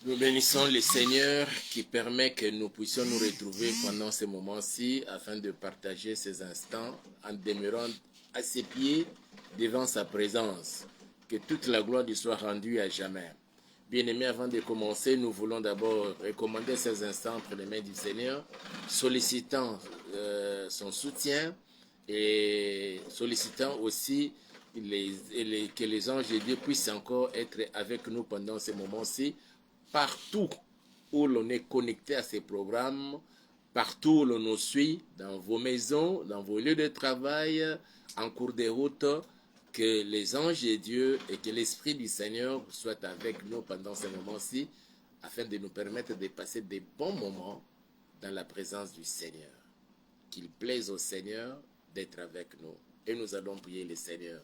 Nous bénissons le Seigneur qui permet que nous puissions nous retrouver pendant ces moments-ci afin de partager ces instants en demeurant à ses pieds devant sa présence. Que toute la gloire lui soit rendue à jamais. Bien-aimés, avant de commencer, nous voulons d'abord recommander ces instants entre les mains du Seigneur, sollicitant son soutien et sollicitant aussi que les anges de Dieu puissent encore être avec nous pendant ces moments-ci, partout où l'on est connecté à ces programmes, partout où l'on nous suit, dans vos maisons, dans vos lieux de travail, en cours de route, que les anges de Dieu et que l'Esprit du Seigneur soient avec nous pendant ces moments-ci, afin de nous permettre de passer des bons moments dans la présence du Seigneur. Qu'il plaise au Seigneur d'être avec nous. Et nous allons prier le Seigneur.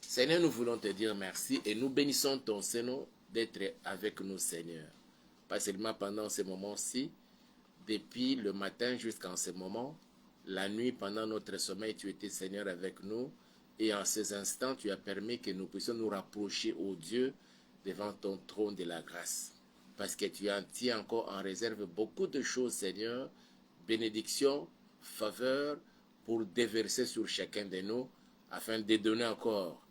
Seigneur, nous voulons te dire merci et nous bénissons ton Seigneur d'être avec nous, Seigneur. Pas seulement pendant ces moments-ci, depuis le matin jusqu'en ce moment, la nuit, pendant notre sommeil, tu étais, Seigneur, avec nous. Et en ces instants, tu as permis que nous puissions nous rapprocher, ô Dieu, devant ton trône de la grâce. Parce que tu en tiens encore en réserve beaucoup de choses, Seigneur, bénédictions, faveurs, pour déverser sur chacun de nous, afin de donner encore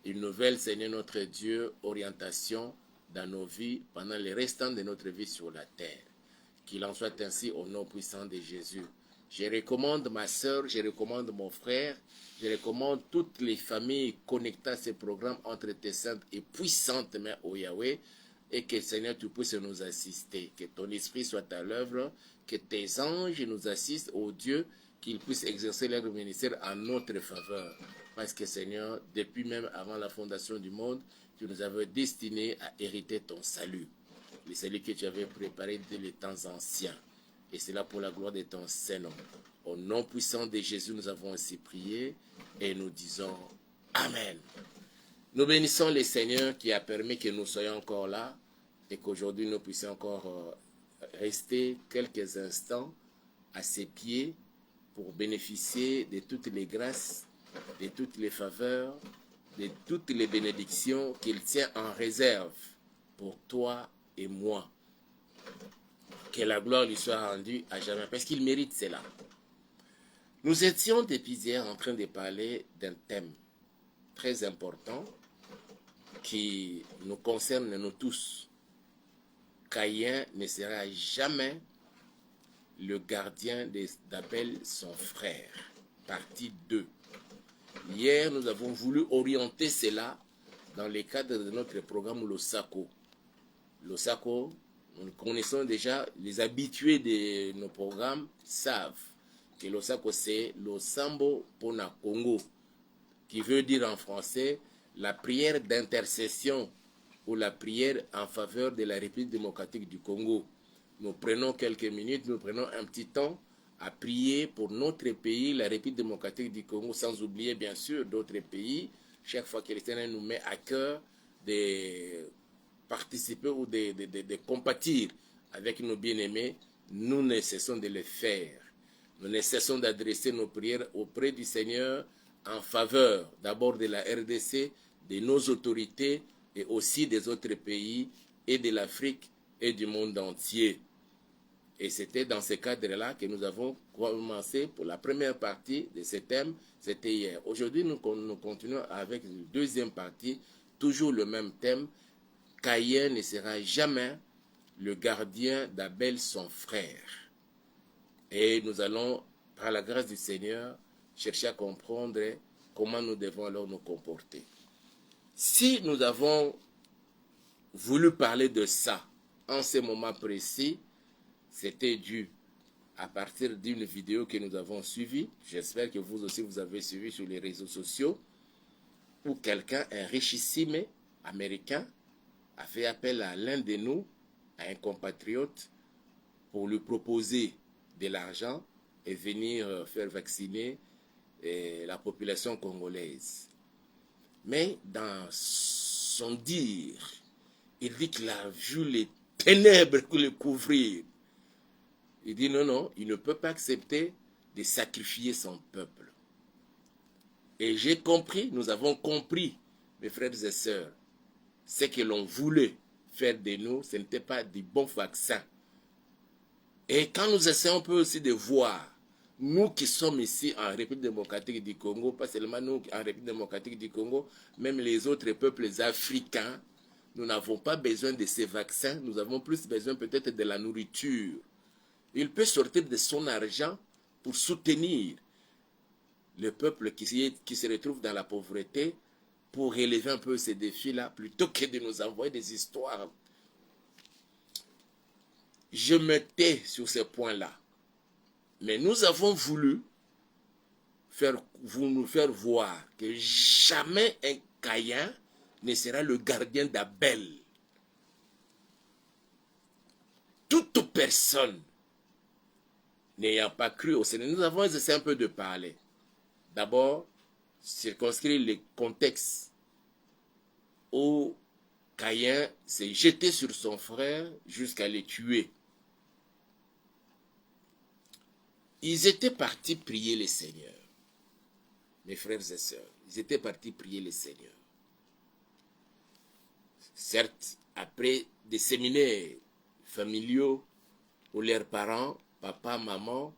une nouvelle, Seigneur notre Dieu, orientation dans nos vies pendant les restants de notre vie sur la terre. Qu'il en soit ainsi au nom puissant de Jésus. Je recommande ma soeur, je recommande mon frère, je recommande toutes les familles connectées à ce programme entre tes saintes et puissantes mains, ô Yahweh, et que Seigneur, tu puisses nous assister, que ton esprit soit à l'œuvre, que tes anges nous assistent, ô Dieu, qu'ils puissent exercer leur ministère en notre faveur. Parce que Seigneur, depuis même avant la fondation du monde, tu nous avais destinés à hériter ton salut. Le salut que tu avais préparé dès les temps anciens. Et c'est là pour la gloire de ton Saint-Nom. Au nom puissant de Jésus, nous avons ainsi prié et nous disons Amen. Nous bénissons le Seigneur qui a permis que nous soyons encore là et qu'aujourd'hui nous puissions encore rester quelques instants à ses pieds pour bénéficier de toutes les grâces, de toutes les faveurs, de toutes les bénédictions qu'il tient en réserve pour toi et moi. Que la gloire lui soit rendue à jamais, parce qu'il mérite cela. Nous étions depuis hier en train de parler d'un thème très important qui nous concerne nous tous. Caïn ne sera jamais le gardien d'Abel, son frère. Partie 2. Hier, nous avons voulu orienter cela dans le cadre de notre programme Losako. Losako, nous connaissons déjà, les habitués de nos programmes savent que Losako c'est Losambo Pona Congo, qui veut dire en français la prière d'intercession ou la prière en faveur de la République démocratique du Congo. Nous prenons quelques minutes, nous prenons un petit temps à prier pour notre pays, la République démocratique du Congo, sans oublier bien sûr d'autres pays. Chaque fois que le Seigneur nous met à cœur de participer ou de compatir avec nos bien-aimés, nous ne cessons de le faire. Nous ne cessons d'adresser nos prières auprès du Seigneur en faveur d'abord de la RDC, de nos autorités et aussi des autres pays et de l'Afrique et du monde entier. Et c'était dans ce cadre-là que nous avons commencé pour la première partie de ce thème, c'était hier. Aujourd'hui, nous continuons avec une deuxième partie, toujours le même thème. Caïn ne sera jamais le gardien d'Abel, son frère. Et nous allons, par la grâce du Seigneur, chercher à comprendre comment nous devons alors nous comporter. Si nous avons voulu parler de ça en ce moment précis, c'était dû à partir d'une vidéo que nous avons suivie. J'espère que vous aussi vous avez suivi sur les réseaux sociaux, où quelqu'un, un richissime américain, a fait appel à l'un de nous, à un compatriote, pour lui proposer de l'argent et venir faire vacciner la population congolaise. Mais dans son dire, il dit qu'il a vu les ténèbres qui le couvrir. Il dit non, il ne peut pas accepter de sacrifier son peuple. Et nous avons compris, mes frères et sœurs, ce que l'on voulait faire de nous, ce n'était pas du bon vaccin. Et quand nous essayons un peu aussi de voir, nous qui sommes ici en République démocratique du Congo, pas seulement nous en République démocratique du Congo, même les autres peuples africains, nous n'avons pas besoin de ces vaccins, nous avons plus besoin peut-être de la nourriture. Il peut sortir de son argent pour soutenir le peuple qui se retrouve dans la pauvreté, pour relever un peu ces défis-là, plutôt que de nous envoyer des histoires. Je me tais sur ce point-là. Mais nous avons voulu nous faire voir que jamais un Caïn ne sera le gardien d'Abel. Toute personne n'ayant pas cru au Seigneur, nous avons essayé un peu de parler. D'abord, circonscrire le contexte où Caïn s'est jeté sur son frère jusqu'à le tuer. Ils étaient partis prier le Seigneur. Mes frères et sœurs, ils étaient partis prier le Seigneur. Certes, après des séminaires familiaux où leurs parents, papa, maman,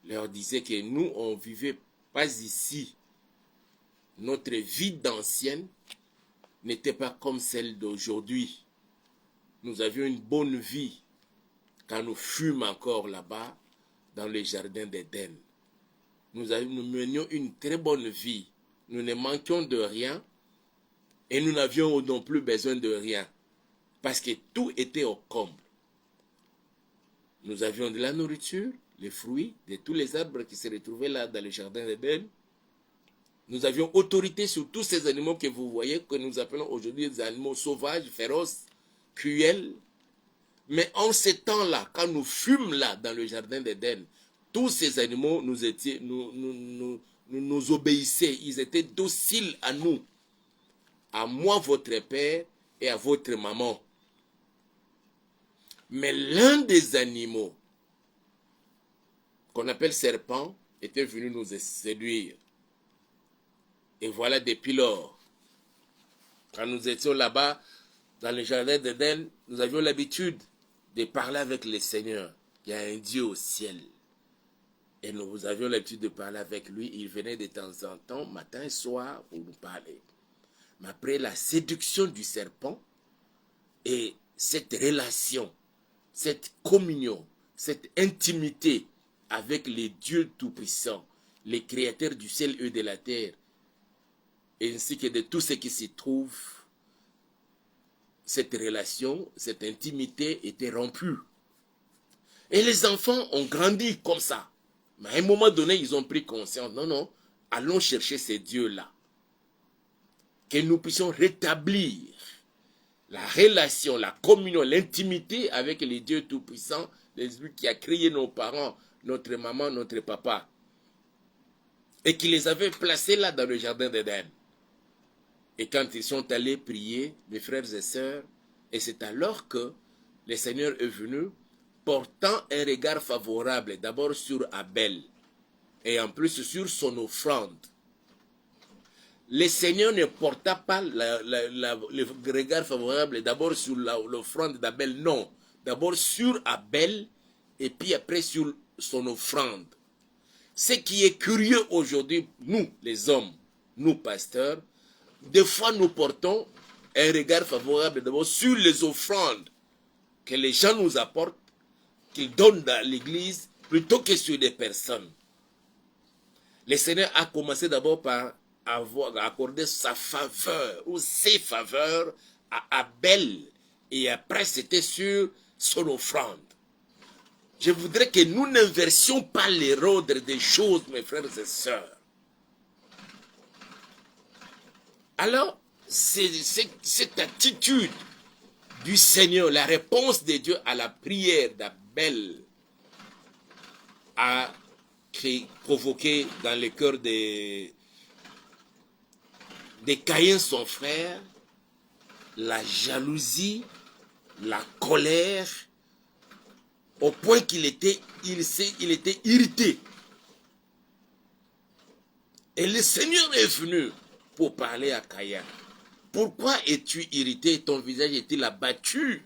leur disaient que nous, on ne vivait pas ici. Notre vie d'ancienne n'était pas comme celle d'aujourd'hui. Nous avions une bonne vie quand nous fûmes encore là-bas dans le jardin d'Éden. Nous menions une très bonne vie. Nous ne manquions de rien et nous n'avions non plus besoin de rien parce que tout était au comble. Nous avions de la nourriture, les fruits de tous les arbres qui se retrouvaient là dans le jardin d'Éden. Nous avions autorité sur tous ces animaux que vous voyez, que nous appelons aujourd'hui des animaux sauvages, féroces, cruels. Mais en ces temps-là, quand nous fûmes là dans le jardin d'Éden, tous ces animaux nous obéissaient. Ils étaient dociles à nous, à moi, votre père, et à votre maman. Mais l'un des animaux, qu'on appelle serpent, était venu nous séduire. Et voilà, depuis lors, quand nous étions là-bas, dans le jardin d'Éden, nous avions l'habitude de parler avec le Seigneur. Il y a un Dieu au ciel. Et nous avions l'habitude de parler avec lui. Il venait de temps en temps, matin et soir, pour nous parler. Mais après la séduction du serpent et cette relation, cette communion, cette intimité avec les dieux tout-puissants, les créateurs du ciel et de la terre, ainsi que de tout ce qui s'y trouve, cette relation, cette intimité était rompue. Et les enfants ont grandi comme ça. Mais à un moment donné, ils ont pris conscience. Non, non, allons chercher ces dieux-là. Que nous puissions rétablir la relation, la communion, l'intimité avec les dieux tout-puissants, celui qui a créé nos parents, notre maman, notre papa. Et qui les avait placés là dans le jardin d'Éden. Et quand ils sont allés prier, mes frères et sœurs, et c'est alors que le Seigneur est venu, portant un regard favorable d'abord sur Abel, et en plus sur son offrande. Le Seigneur ne porta pas le regard favorable d'abord sur l'offrande d'Abel, non. D'abord sur Abel, et puis après sur son offrande. Ce qui est curieux aujourd'hui, nous les hommes, nous pasteurs, des fois nous portons un regard favorable d'abord sur les offrandes que les gens nous apportent, qu'ils donnent dans l'église, plutôt que sur des personnes. Le Seigneur a commencé d'abord par accorder sa faveur ou ses faveurs à Abel, et après c'était sur son offrande. Je voudrais que nous n'inversions pas l'ordre des choses, mes frères et sœurs. Alors, cette attitude du Seigneur, la réponse de Dieu à la prière d'Abel a provoqué dans le cœur de Caïn, son frère, la jalousie, la colère, au point qu'il était irrité. Et le Seigneur est venu pour parler à Caïn, Pourquoi es-tu irrité? Ton visage est-il abattu?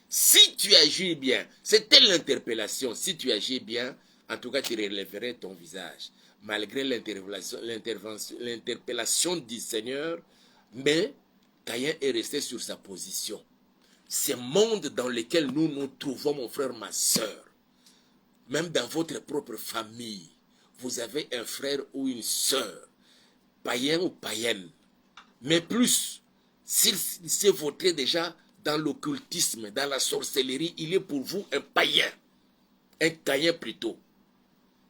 Si tu agis bien, c'était l'interpellation. Si tu agis bien, en tout cas, tu relèverais ton visage. Malgré l'interpellation du Seigneur, mais Caïn est resté sur sa position. Ce monde dans lequel nous nous trouvons, mon frère, ma soeur, même dans votre propre famille, vous avez un frère ou une soeur, païen ou païenne, mais plus, s'il s'est vautré déjà dans l'occultisme, dans la sorcellerie, il est pour vous un païen, un Caïn plutôt.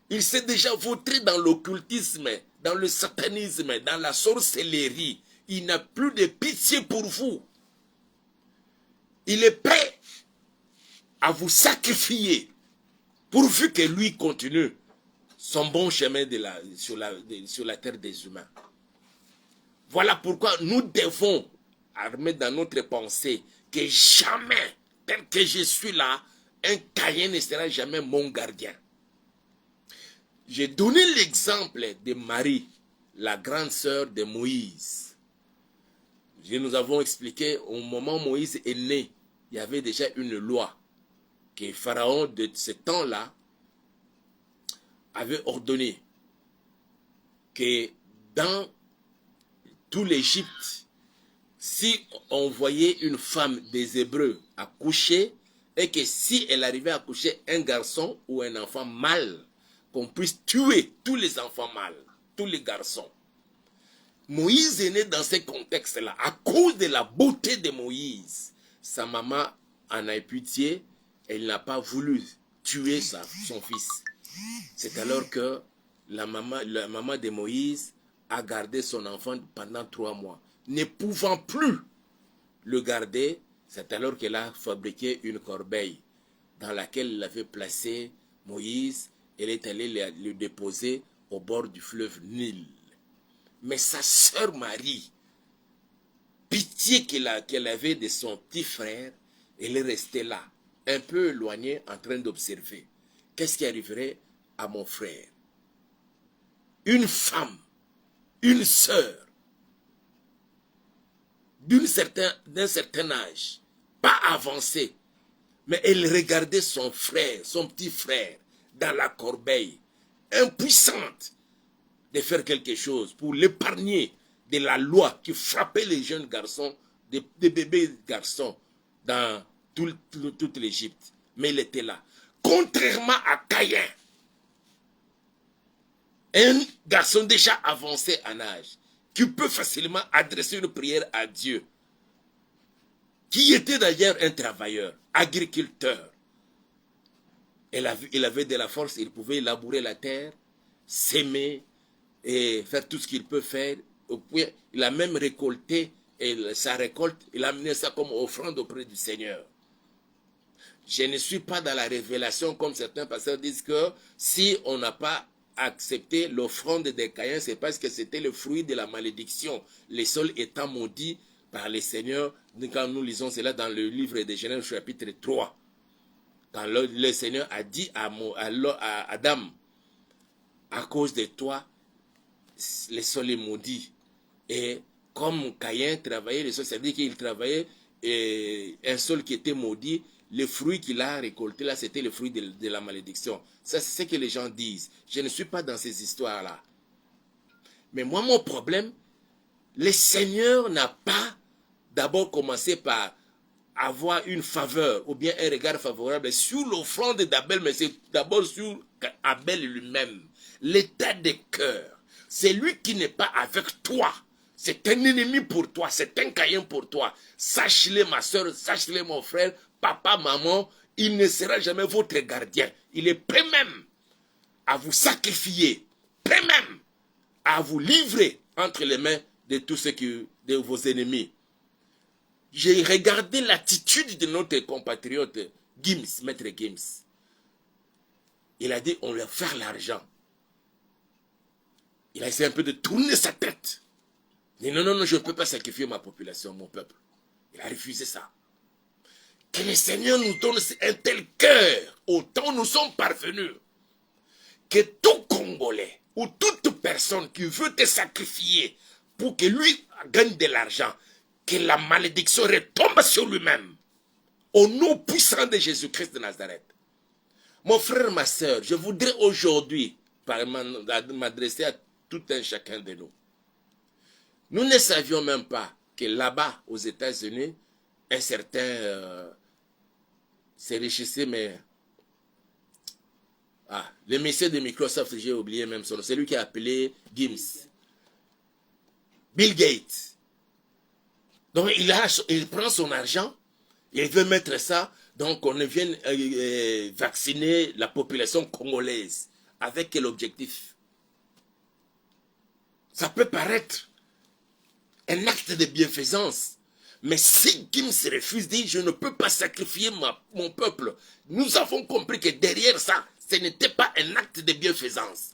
Il s'est déjà vautré dans l'occultisme, dans le satanisme, dans la sorcellerie. Il n'a plus de pitié pour vous. Il est prêt à vous sacrifier pourvu que lui continue son bon chemin sur la terre des humains. Voilà pourquoi nous devons armer dans notre pensée que jamais, tel que je suis là, un Caïn ne sera jamais mon gardien. J'ai donné l'exemple de Marie, la grande sœur de Moïse. Nous avons expliqué, au moment où Moïse est né, il y avait déjà une loi que Pharaon de ce temps-là avait ordonné que dans tout l'Égypte, si on voyait une femme des Hébreux accoucher, et que si elle arrivait à accoucher un garçon ou un enfant mâle, qu'on puisse tuer tous les enfants mâles, tous les garçons. Moïse est né dans ce contexte-là, à cause de la beauté de Moïse. Sa maman en a eu pitié, elle n'a pas voulu tuer son fils. C'est alors que la maman de Moïse a gardé son enfant pendant 3 mois. Ne pouvant plus le garder, c'est alors qu'elle a fabriqué une corbeille dans laquelle elle avait placé Moïse. Elle est allée le déposer au bord du fleuve Nil. Mais sa sœur Marie, pitié qu'elle avait de son petit frère, elle est restée là, un peu éloignée, en train d'observer. Qu'est-ce qui arriverait à mon frère? Une femme, une sœur, d'un certain âge, pas avancé, mais elle regardait son frère, son petit frère, dans la corbeille, impuissante de faire quelque chose pour l'épargner de la loi qui frappait les jeunes garçons, des bébés garçons dans toute l'Égypte. Mais il était là. Contrairement à Caïn, un garçon déjà avancé en âge, qui peut facilement adresser une prière à Dieu, qui était d'ailleurs un travailleur, agriculteur. Il avait de la force, il pouvait labourer la terre, s'aimer et faire tout ce qu'il peut faire. Il a même récolté sa récolte, il a amené ça comme offrande auprès du Seigneur. Je ne suis pas dans la révélation comme certains pasteurs disent que si on n'a pas accepté l'offrande des Caïns, c'est parce que c'était le fruit de la malédiction, les sols étant maudits par le Seigneur. Quand nous lisons cela dans le livre de Genèse chapitre 3, quand le Seigneur a dit à Adam, à cause de toi, le sol est maudit. Et comme Caïn travaillait le sol, c'est-à-dire qu'il travaillait un sol qui était maudit, le fruit qu'il a récolté là, c'était le fruit de la malédiction. Ça, c'est ce que les gens disent. Je ne suis pas dans ces histoires-là. Mais moi, mon problème, le Seigneur n'a pas d'abord commencé par avoir une faveur ou bien un regard favorable sur l'offrande d'Abel, mais c'est d'abord sur Abel lui-même. L'état de cœur. C'est lui qui n'est pas avec toi. C'est un ennemi pour toi. C'est un Caïn pour toi. Sache-le, ma soeur, sache-le, mon frère, papa, maman, il ne sera jamais votre gardien. Il est prêt même à vous sacrifier, prêt même à vous livrer entre les mains de tous ceux de vos ennemis. J'ai regardé l'attitude de notre compatriote Gims, maître Gims. Il a dit, on leur fait l'argent. Il a essayé un peu de tourner sa tête. Il dit, non, je ne peux pas sacrifier ma population, mon peuple. Il a refusé ça. Que le Seigneur nous donne un tel cœur, autant nous sommes parvenus, que tout Congolais ou toute personne qui veut te sacrifier pour que lui gagne de l'argent, que la malédiction retombe sur lui-même. Au nom puissant de Jésus-Christ de Nazareth. Mon frère, ma soeur, je voudrais aujourd'hui m'adresser à tout un chacun de nous. Nous ne savions même pas que là-bas, aux États-Unis, un certain s'enrichissait, mais... Ah, le monsieur de Microsoft, j'ai oublié même son nom, c'est lui qui a appelé Gims. Bill Gates. Donc, il prend son argent, il veut mettre ça, donc on vient vacciner la population congolaise. Avec quel objectif? Ça peut paraître un acte de bienfaisance. Mais si Gims refuse, dit, je ne peux pas sacrifier mon peuple. Nous avons compris que derrière ça, ce n'était pas un acte de bienfaisance.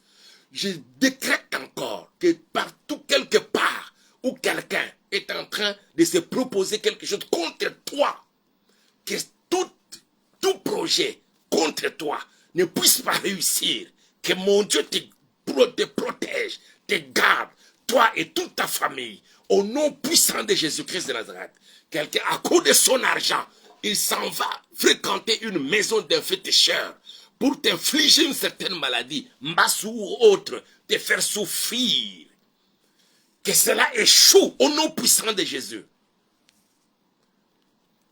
Je décrète encore que partout, quelque part, où quelqu'un est en train de se proposer quelque chose contre toi, que tout projet contre toi ne puisse pas réussir, que mon Dieu te protège, te garde, toi et toute ta famille, au nom puissant de Jésus-Christ de Nazareth. Quelqu'un, à cause de son argent, il s'en va fréquenter une maison d'un féticheur pour t'infliger une certaine maladie, mbassou ou autre, te faire souffrir. Que cela échoue au nom puissant de Jésus.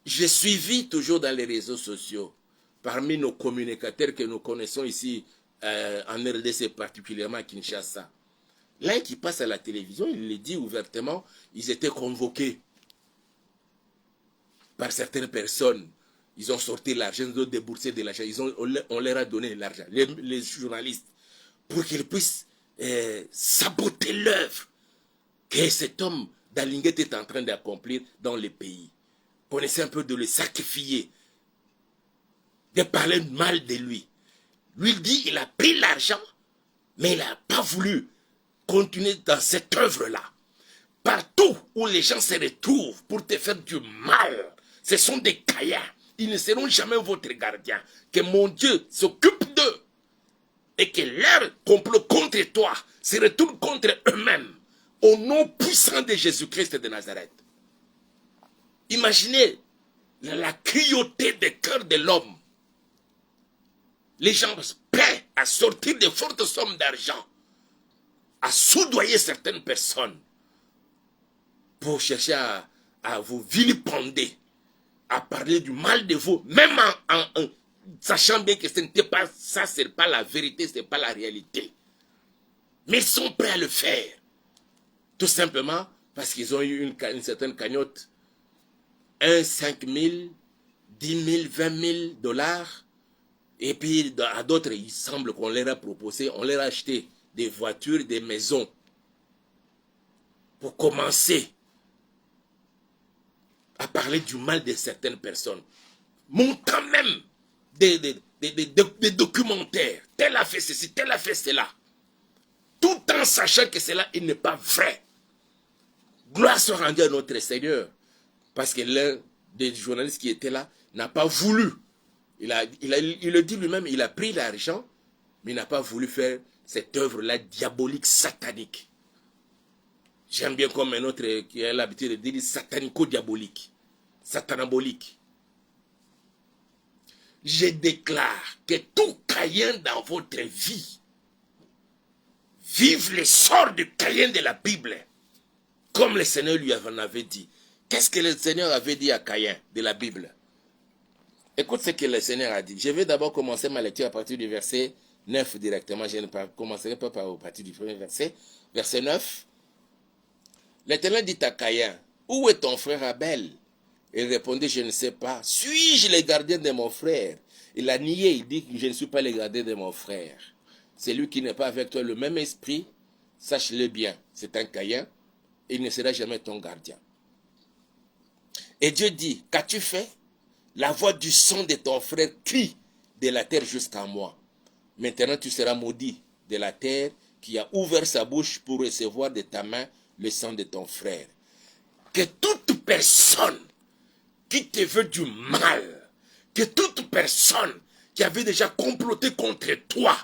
J'ai suivi toujours dans les réseaux sociaux, parmi nos communicateurs que nous connaissons ici en RDC, particulièrement à Kinshasa. L'un qui passe à la télévision, il le dit ouvertement, ils étaient convoqués par certaines personnes. Ils ont sorti l'argent, ils ont déboursé de l'argent, on leur a donné l'argent, les journalistes, pour qu'ils puissent saboter l'œuvre que cet homme d'Alinguet est en train d'accomplir dans le pays. On essaie un peu de le sacrifier, de parler mal de lui. Lui, il dit, il a pris l'argent, mais il n'a pas voulu continuer dans cette œuvre-là. Partout où les gens se retrouvent pour te faire du mal, ce sont des caïens. Ils ne seront jamais votre gardien. Que mon Dieu s'occupe d'eux et que leur complot contre toi se retourne contre eux-mêmes. Au nom puissant de Jésus-Christ de Nazareth. Imaginez la cruauté des cœurs de l'homme. Les gens prêts à sortir de fortes sommes d'argent, à soudoyer certaines personnes pour chercher à vous vilipender, à parler du mal de vous, même en sachant bien que ce n'était pas ça, ce n'est pas la vérité, ce n'est pas la réalité. Mais ils sont prêts à le faire. Tout simplement parce qu'ils ont eu une certaine cagnotte. 5 000, 10 000, 20 000 dollars. Et puis à d'autres, il semble qu'on leur a proposé, on leur a acheté des voitures, des maisons. Pour commencer à parler du mal de certaines personnes. Montant même des documentaires. Tel a fait ceci, tel a fait cela. Tout en sachant que cela n'est pas vrai. Gloire soit rendue à notre Seigneur. Parce que l'un des journalistes qui était là n'a pas voulu. Il le dit lui-même, il a pris l'argent, mais il n'a pas voulu faire cette œuvre-là diabolique, satanique. J'aime bien comme un autre qui a l'habitude de dire satanico-diabolique, satanabolique. Je déclare que tout Caïn dans votre vie vive le sort du Caïn de la Bible, comme le Seigneur lui en avait dit. Qu'est-ce que le Seigneur avait dit à Caïn de la Bible? Écoute ce que le Seigneur a dit. Je vais d'abord commencer ma lecture à partir du verset 9 directement. Je ne commencerai pas à partir du premier verset. Verset 9. L'Éternel dit à Caïn, où est ton frère Abel? Il répondit, je ne sais pas. Suis-je le gardien de mon frère? Il a nié, il dit, je ne suis pas le gardien de mon frère. Celui qui n'est pas avec toi le même esprit, sache-le bien, c'est un Caïn, il ne sera jamais ton gardien. Et Dieu dit, qu'as-tu fait? La voix du son de ton frère crie de la terre jusqu'à moi. Maintenant tu seras maudit de la terre qui a ouvert sa bouche pour recevoir de ta main le sang de ton frère. Que toute personne qui te veut du mal, que toute personne qui avait déjà comploté contre toi,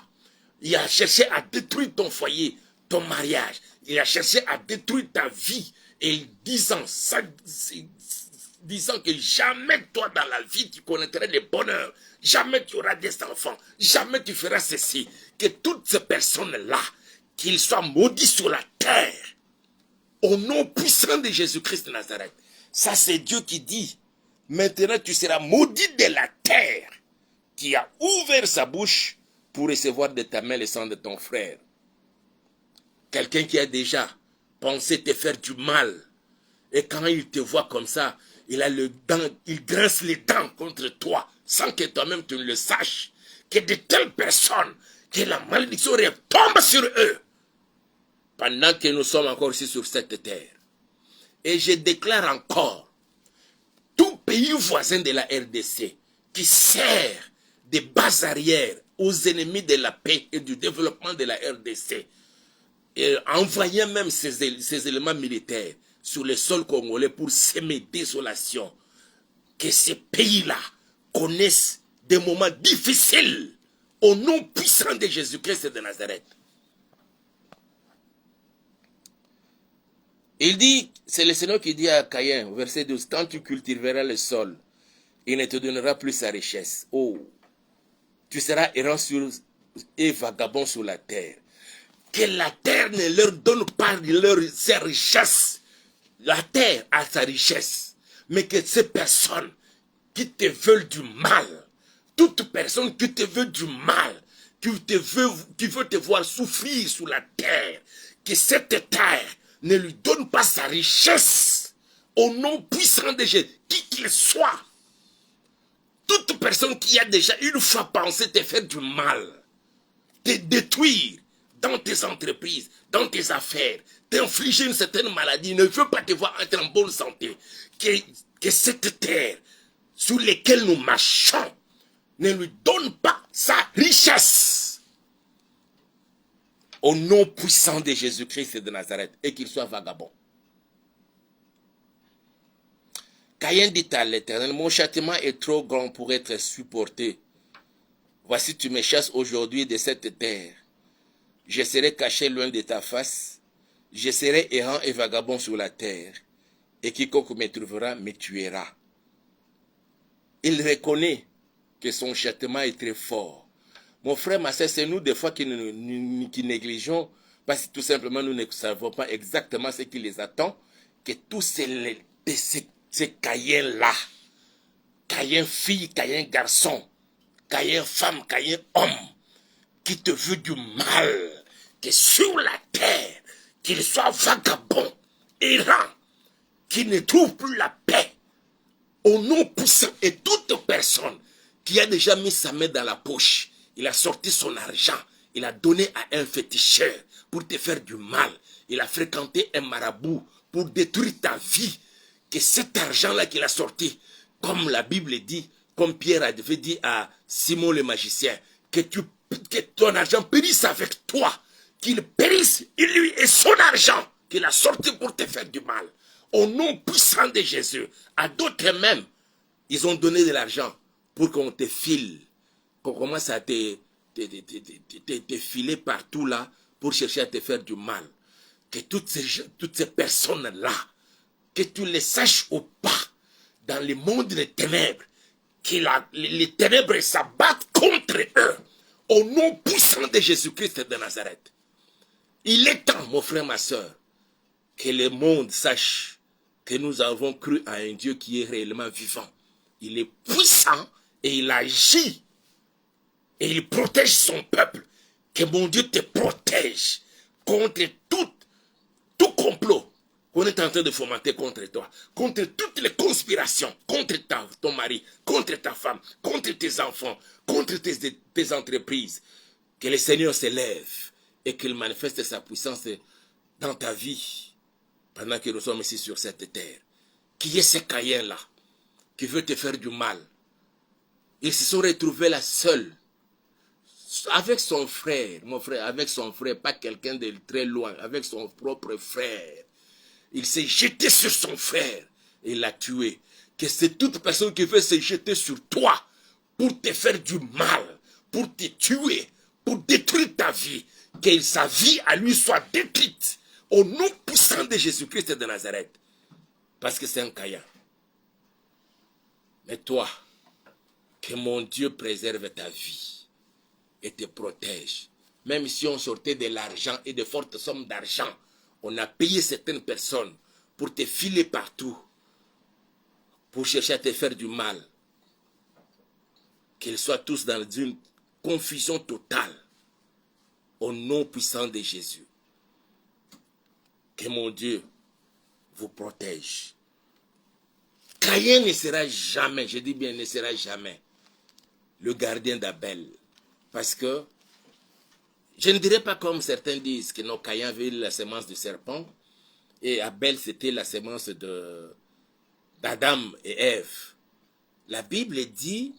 il a cherché à détruire ton foyer, ton mariage, il a cherché à détruire ta vie, et disant que jamais toi dans la vie tu connaîtrais le bonheur, jamais tu auras des enfants, jamais tu feras ceci, que toutes ces personnes-là, qu'ils soient maudits sur la terre, au nom puissant de Jésus-Christ de Nazareth. Ça c'est Dieu qui dit, maintenant tu seras maudit de la terre, qui a ouvert sa bouche pour recevoir de ta main le sang de ton frère. Quelqu'un qui a déjà pensé te faire du mal, et quand il te voit comme ça, il grince les dents contre toi, sans que toi-même tu ne le saches, que de telles personnes, que la malédiction retombe sur eux, pendant que nous sommes encore ici sur cette terre. Et je déclare encore, tout pays voisin de la RDC, qui sert de base arrière aux ennemis de la paix et du développement de la RDC, et envoyant même ces éléments militaires sur le sol congolais pour semer désolation, que ces pays-là connaissent des moments difficiles au nom puissant de Jésus-Christ de Nazareth. Il dit, c'est le Seigneur qui dit à Caïn, verset 12, quand tu cultiveras le sol, il ne te donnera plus sa richesse. Oh, tu seras errant et vagabond sur la terre. Que la terre ne leur donne pas ses richesses. La terre a sa richesse. Mais que ces personnes qui te veulent du mal, toute personne qui te veut du mal, qui veut te voir souffrir sur la terre, que cette terre ne lui donne pas sa richesse. Au nom puissant de Jésus, qui qu'il soit. Toute personne qui a déjà une fois pensé te faire du mal, te détruire dans tes entreprises, dans tes affaires, t'infliger une certaine maladie, ne veut pas te voir être en bonne santé, que cette terre sur laquelle nous marchons ne lui donne pas sa richesse. Au nom puissant de Jésus-Christ de Nazareth, et qu'il soit vagabond. Caïn dit à l'Éternel, mon châtiment est trop grand pour être supporté. Voici, tu me chasses aujourd'hui de cette terre. Je serai caché loin de ta face. Je serai errant et vagabond sur la terre. Et quiconque me trouvera me tuera. Il reconnaît que son châtiment est très fort. Mon frère, ma soeur, c'est nous des fois qui négligeons, parce que tout simplement nous ne savons pas exactement ce qui les attend, que tous ces Caïens-là, Caïen fille, Caïen garçon, Caïen femme, Caïen homme, qui te veut du mal, que sur la terre, qu'il soit vagabond, errant, qui ne trouve plus la paix, au nom puissant, et toute personne qui a déjà mis sa main dans la poche, il a sorti son argent, il a donné à un féticheur pour te faire du mal, il a fréquenté un marabout pour détruire ta vie, que cet argent-là qu'il a sorti, comme la Bible dit, comme Pierre avait dit à Simon le magicien, que ton argent périsse avec toi, qu'il périsse, lui et son argent qu'il a sorti pour te faire du mal. Au nom puissant de Jésus, à d'autres même, ils ont donné de l'argent pour qu'on te file, qu'on commence à te filer partout là pour chercher à te faire du mal. Que toutes ces personnes-là, que tu les saches ou pas, dans le monde des ténèbres, que les ténèbres s'abattent contre eux, au nom puissant de Jésus-Christ de Nazareth. Il est temps, mon frère, ma soeur, que le monde sache que nous avons cru à un Dieu qui est réellement vivant. Il est puissant et il agit. Et il protège son peuple. Que mon Dieu te protège contre tout complot qu'on est en train de fomenter contre toi. Contre toutes les conspirations. Contre ton mari, contre ta femme, contre tes enfants, contre tes entreprises. Que le Seigneur se lève et qu'il manifeste sa puissance dans ta vie pendant que nous sommes ici sur cette terre. Qui est ce Caïen-là qui veut te faire du mal? Ils se sont retrouvés là seuls, avec son frère, mon frère, avec son frère, pas quelqu'un de très loin, avec son propre frère. Il s'est jeté sur son frère et l'a tué. Que c'est toute personne qui veut se jeter sur toi pour te faire du mal, pour te tuer, pour détruire ta vie, que sa vie à lui soit détruite Au nom puissant de Jésus-Christ de Nazareth. Parce que c'est un Caïn. Mais toi, que mon Dieu préserve ta vie et te protège. Même si on sortait de l'argent et de fortes sommes d'argent, on a payé certaines personnes pour te filer partout, pour chercher à te faire du mal. Qu'ils soient tous dans une confusion totale. Au nom puissant de Jésus. Que mon Dieu vous protège. Caïn ne sera jamais, je dis bien ne sera jamais, le gardien d'Abel. Parce que, je ne dirais pas comme certains disent que non, Caïn avait la semence du serpent et Abel c'était la semence d'Adam et Ève. La Bible dit,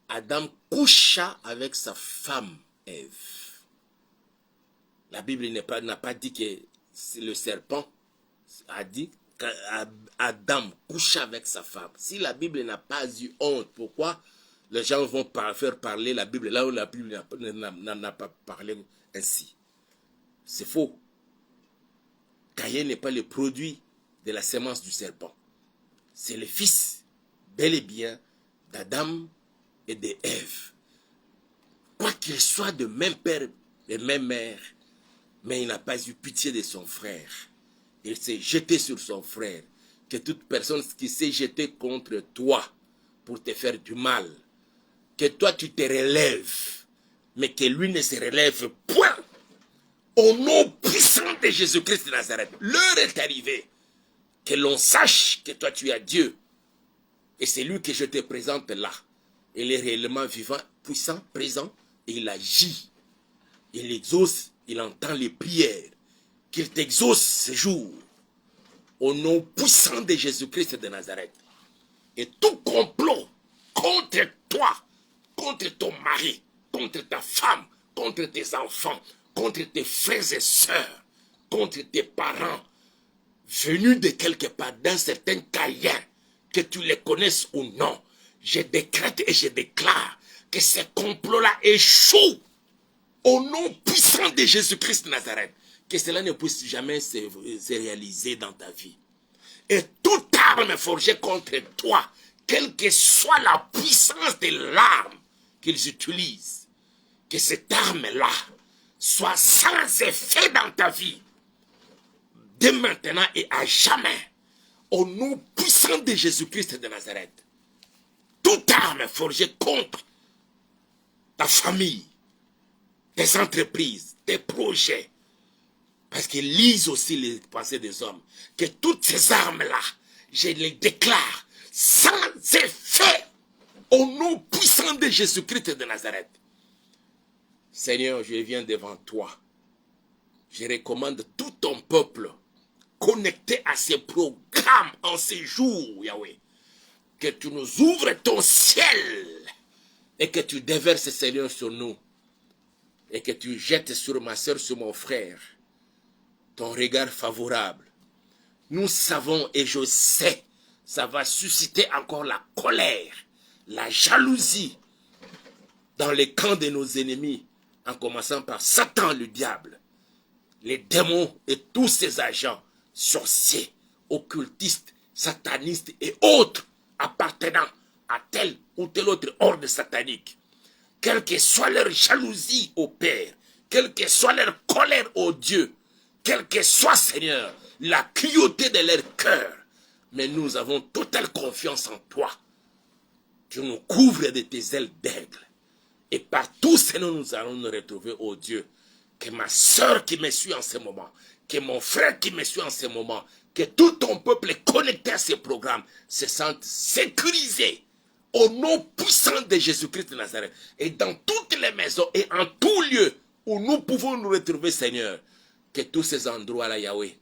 Adam coucha avec sa femme Ève. La Bible n'a pas dit que le serpent a dit qu'Adam coucha avec sa femme. Si la Bible n'a pas eu honte, pourquoi les gens vont faire parler la Bible là où la Bible n'en a pas parlé ainsi? C'est faux. Caïn n'est pas le produit de la semence du serpent. C'est le fils, bel et bien, d'Adam et d'Ève. Quoi qu'il soit de même père et même mère, mais il n'a pas eu pitié de son frère. Il s'est jeté sur son frère. Que toute personne qui s'est jetée contre toi pour te faire du mal, que toi tu te relèves, mais que lui ne se relève point. Au nom puissant de Jésus-Christ de Nazareth, l'heure est arrivée. Que l'on sache que toi tu as Dieu. Et c'est lui que je te présente là. Il est réellement vivant, puissant, présent, et il agit. Il exauce, il entend les prières. Qu'il t'exauce ce jour. Au nom puissant de Jésus-Christ de Nazareth. Et tout complot contre toi, contre ton mari, contre ta femme, contre tes enfants, contre tes frères et sœurs, contre tes parents, venus de quelque part, d'un certain Caïn, que tu les connaisses ou non, je décrète et je déclare que ces complots-là échouent au nom puissant de Jésus-Christ de Nazareth. Que cela ne puisse jamais se réaliser dans ta vie. Et toute arme forgée contre toi, quelle que soit la puissance de l'arme qu'ils utilisent, que cette arme-là soit sans effet dans ta vie, dès maintenant et à jamais, au nom puissant de Jésus-Christ de Nazareth. Toute arme forgée contre ta famille, tes entreprises, tes projets, parce qu'ils lisent aussi les pensées des hommes, que toutes ces armes-là, je les déclare sans effet au nom puissant de Jésus-Christ de Nazareth. Seigneur, je viens devant toi. Je recommande tout ton peuple connecté à ces programmes en ces jours, Yahweh. Que tu nous ouvres ton ciel et que tu déverses, Seigneur, sur nous. Et que tu jettes sur ma soeur, sur mon frère, ton regard favorable. Nous savons et je sais, ça va susciter encore la colère, la jalousie dans les camps de nos ennemis, en commençant par Satan le diable, les démons et tous ses agents, sorciers, occultistes, satanistes et autres appartenant à tel ou tel autre ordre satanique. Quelle que soit leur jalousie au Père, quelle que soit leur colère au Dieu, quelle que soit, Seigneur, la cruauté de leur cœur, mais nous avons totale confiance en toi. Tu nous couvres de tes ailes d'aigle. Et partout, Seigneur, nous allons nous retrouver, oh Dieu. Que ma soeur qui me suit en ce moment, que mon frère qui me suit en ce moment, que tout ton peuple connecté à ces programmes se sente sécurisé au nom puissant de Jésus-Christ de Nazareth. Et dans toutes les maisons et en tout lieu où nous pouvons nous retrouver, Seigneur, que tous ces endroits-là, Yahweh,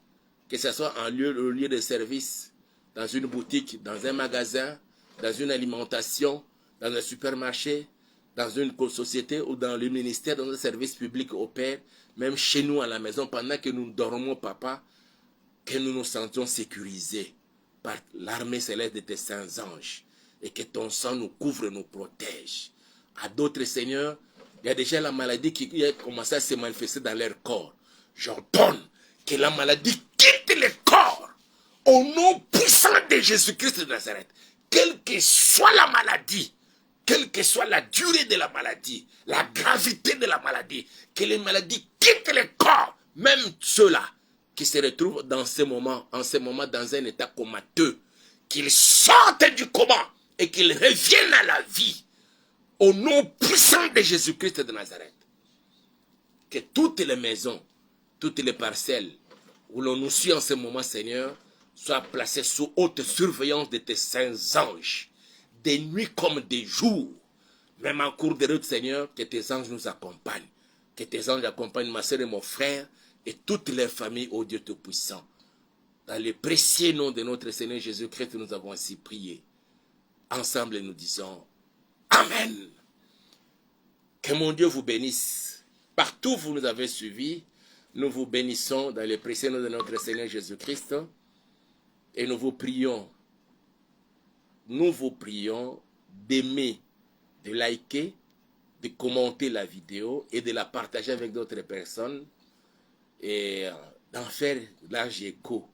que ce soit en lieu, au lieu de service, dans une boutique, dans un magasin, dans une alimentation, dans un supermarché, dans une société ou dans le ministère, dans un service public au Père, même chez nous à la maison, pendant que nous dormons, Papa, que nous nous sentions sécurisés par l'armée céleste de tes saints anges et que ton sang nous couvre, nous protège. À d'autres, Seigneur, il y a déjà la maladie qui a commencé à se manifester dans leur corps. J'ordonne Que la maladie quitte le corps. Au nom puissant de Jésus-Christ de Nazareth. Quelle que soit la maladie, quelle que soit la durée de la maladie, la gravité de la maladie, que les maladies quittent le corps, même ceux-là qui se retrouvent dans ce moment, en ce moment dans un état comateux, qu'ils sortent du coma et qu'ils reviennent à la vie, au nom puissant de Jésus-Christ de Nazareth. Que toutes les maisons, toutes les parcelles où l'on nous suit en ce moment, Seigneur, soient placées sous haute surveillance de tes saints anges, des nuits comme des jours. Même en cours de route, Seigneur, que tes anges nous accompagnent. Que tes anges accompagnent ma soeur et mon frère et toutes les familles, ô Dieu Tout-Puissant. Dans le précieux nom de notre Seigneur Jésus-Christ, nous avons ainsi prié. Ensemble, nous disons Amen. Que mon Dieu vous bénisse. Partout où vous nous avez suivis, nous vous bénissons dans le précieux nom de notre Seigneur Jésus-Christ. Et nous vous prions d'aimer, de liker, de commenter la vidéo et de la partager avec d'autres personnes et d'en faire large écho.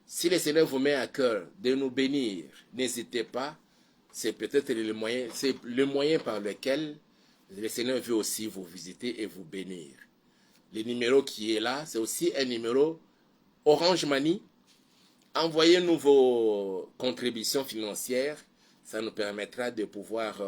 Si le Seigneur vous met à cœur de nous bénir, n'hésitez pas. C'est peut-être le moyen par lequel le Seigneur veut aussi vous visiter et vous bénir. Le numéro qui est là, c'est aussi un numéro Orange Money. Envoyez-nous vos contributions financières. Ça nous permettra de pouvoir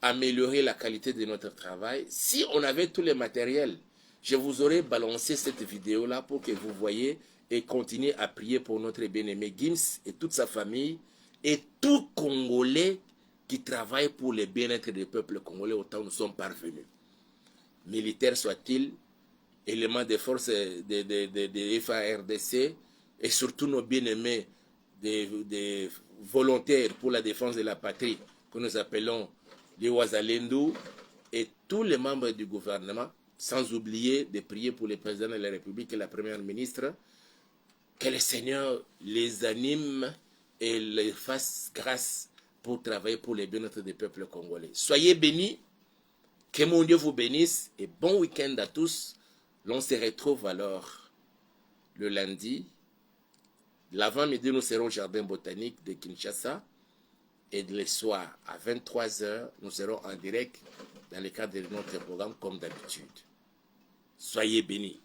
améliorer la qualité de notre travail. Si on avait tous les matériels, je vous aurais balancé cette vidéo-là pour que vous voyez et continuez à prier pour notre bien-aimé Gims et toute sa famille et tout Congolais qui travaille pour le bien-être des peuples congolais autant nous sommes parvenus. Militaires soient-ils, éléments des forces de FARDC et surtout nos bien-aimés des volontaires pour la défense de la patrie que nous appelons les Wazalendou et tous les membres du gouvernement, sans oublier de prier pour le président de la République et la première ministre, que le Seigneur les anime et les fasse grâce pour travailler pour le bien-être des peuples congolais. Soyez bénis, que mon Dieu vous bénisse et bon week-end à tous. L'on se retrouve alors le lundi. L'avant-midi, nous serons au jardin botanique de Kinshasa. Et le soir, à 23 h, nous serons en direct dans le cadre de notre programme comme d'habitude. Soyez bénis.